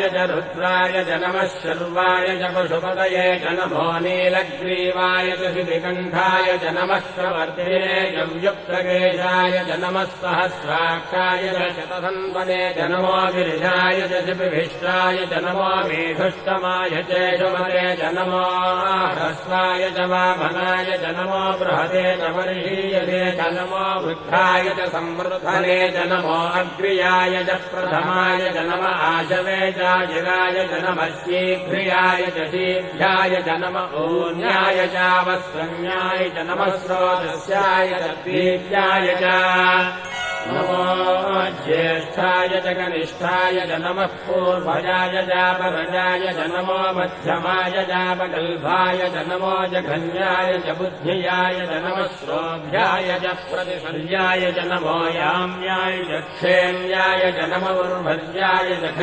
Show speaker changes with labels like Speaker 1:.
Speaker 1: रुद्राय च नमः शर्वाय च पशुपतये च नमो नीलग्रीवाय च शितिकण्ठाय च नमः प्रवर्तिने च युक्तकेशाय च नमः सहस्राक्षाय च शतधन्वने च नमो गिरिजाय च शिपिभिष्टाय च नमो मेघुष्टमाय चेषुमते च नमो ह्रस्वाय च वामनाय च नमो बृहते च वर्षीयते च नमो वृद्धाय च संवृद्धने च नमो अग्र्याय च प्रथमाय च नम आशवे चाजिराय च नमः शीघ्रियाय च शीघ्राय च नम ऊन्याय चावस्रन्याय च नमः स्रोतस्याय च दीर्घाय च नमो ज्येष्ठाय च कनिष्ठाय च नमः पूर्वजाय चापरजाय च नमो मध्यमाय चापगल्भाय च नमो जघन्याय च बुद्धियाय च नमः श्रोभ्याय च प्रतिशल्याय च नमो याम्याय च क्षेम्याय च नमो उर्भर्याय च